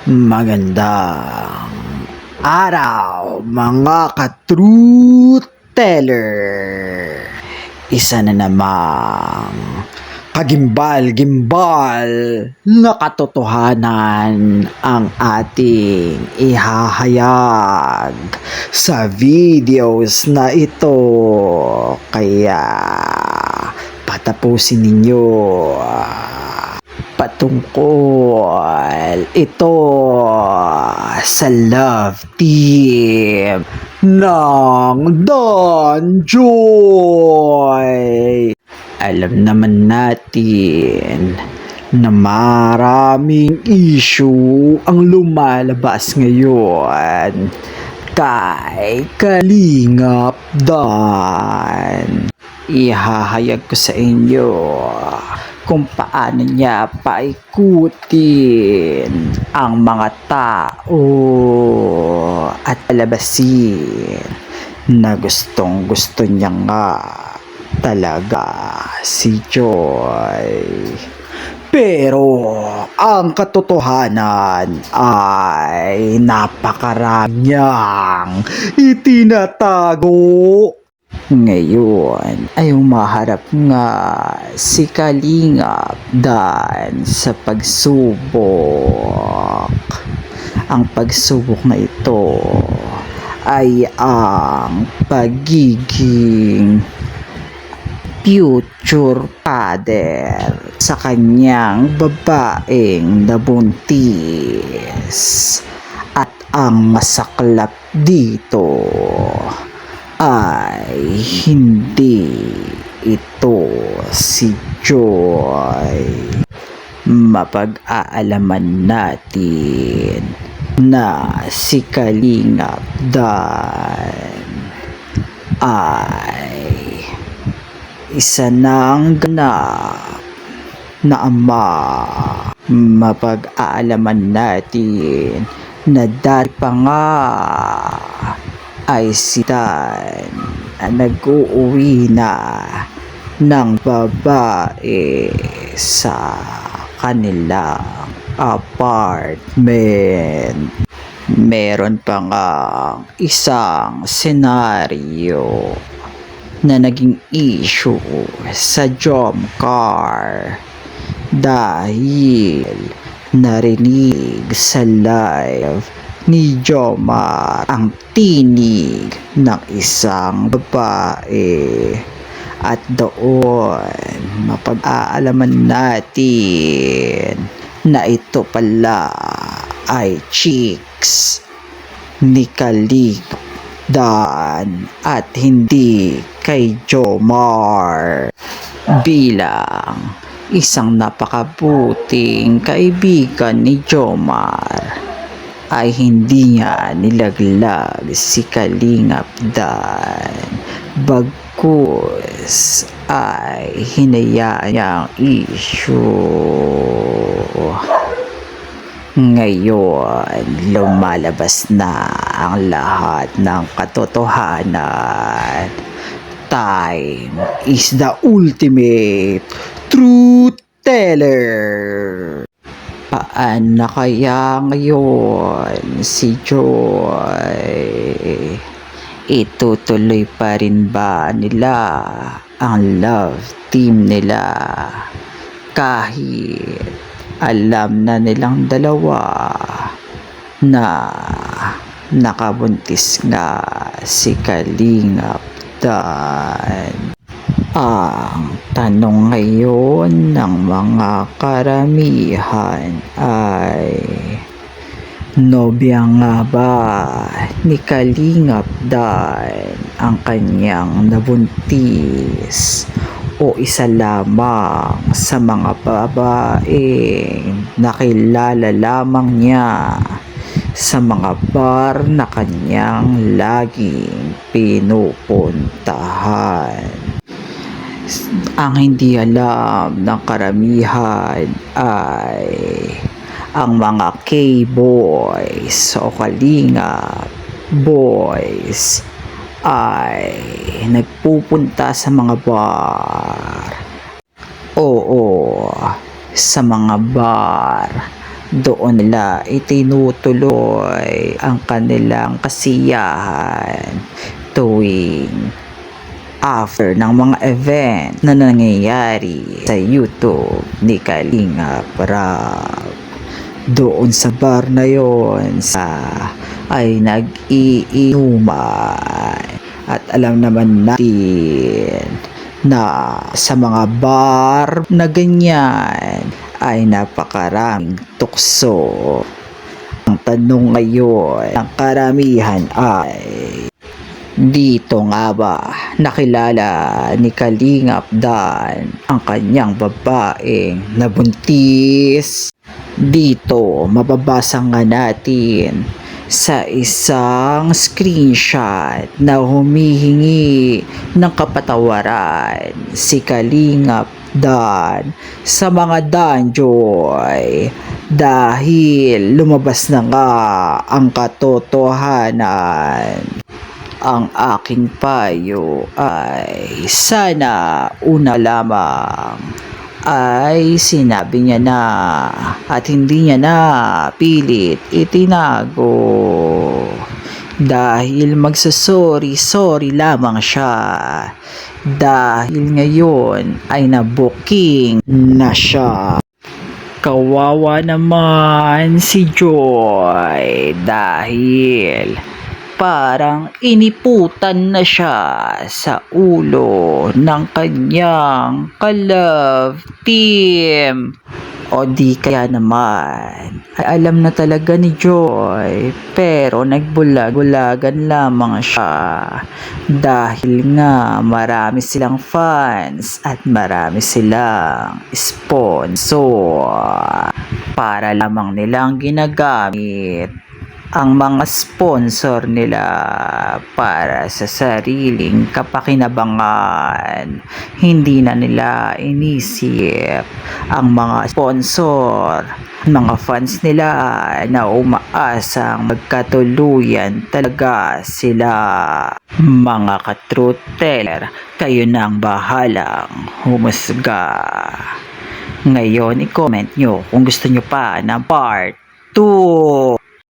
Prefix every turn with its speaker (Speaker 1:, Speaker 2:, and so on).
Speaker 1: Magandang araw mga ka-truth teller. Isa na namang kagimbal-gimbal na katotohanan ang ating ihahayag sa videos na ito. Kaya patapusin ninyo patungkol ito sa love team ng Don Joy. Alam naman natin na maraming issue ang lumalabas ngayon kay Kalingap Dan. Ihahayag ko sa inyo kung paano niya paikutin ang mga tao at palabasin na gustong gusto niya nga talaga si Joy. Pero ang katotohanan ay napakarami niyang itinatago. Ngayon ay umaharap nga si Kalingap Dan sa pagsubok. Ang pagsubok na ito ay ang pagiging future father sa kanyang babaeng nabuntis. At ang masaklap dito ay hindi ito si Joy. Mapag-aalaman natin na si Kalingap Dan ay isa ng ganap na ama. Mapag-aalaman natin na dati pa nga ay si Dan nag-uuwi na ng babae sa kanilang apartment. Meron pa nga isang senaryo na naging issue sa Jomcar dahil narinig sa live ni Jomar ang tinig ng isang babae. At doon mapag-aalaman natin na ito pala ay chicks ni Kalingap Dan at hindi kay Jomar. Bilang isang napakabuting kaibigan ni Jomar ay hindi niya nilaglag si Kalingap Dan, bagkus ay hinayaan niyang issue. Ngayon lumalabas na ang lahat ng katotohanan. Time is the ultimate truth teller. Paano kaya ngayon si Joy? Itutuloy pa rin ba nila ang love team nila kahit alam na nilang dalawa na nakabuntis nga si Kalingap Dan? Ang tanong ngayon ng mga karamihan ay, nobya nga ba ni Kalingap Dan ang kanyang nabuntis o isa lamang sa mga babaeng nakilala lamang niya sa mga bar na kanyang laging pinupuntahan? Ang hindi alam ng karamihan ay ang mga K-boys o Kalingap boys ay nagpupunta sa mga bar. Oo, sa mga bar Doon nila itinutuloy ang kanilang kasiyahan tuwing after ng mga event na nangyayari sa YouTube ni Kalingap Rap. Doon sa bar na yon ay nag-iinuman. At alam naman natin na sa mga bar na ganyan ay napakaraming tukso. Ang tanong ngayon ng karamihan ay, dito nga ba nakilala ni Kalingap Dan ang kanyang babaeng nabuntis? Dito mababasa nga natin sa isang screenshot na humihingi ng kapatawaran si Kalingap Dan sa mga danjoy dahil lumabas na nga ang katotohanan. Ang aking payo ay sana una lamang ay sinabi niya na at hindi niya na pilit itinago dahil sorry lamang siya dahil ngayon ay na-booking na siya. Kawawa naman si Joy dahil parang iniputan na siya sa ulo ng kanyang ka-love team. O di kaya naman ay alam na talaga ni Joy pero nagbulag-bulagan lamang siya dahil nga marami silang fans at marami silang sponsor para lamang nilang ginagamit ang mga sponsor nila para sa sariling kapakinabangan. Hindi na nila inisip ang mga sponsor, mga fans nila na umaasang magkatuluyan talaga sila. Mga ka-truth teller, kayo nang bahalang humusga. Ngayon, i-comment nyo kung gusto nyo pa ng part 2.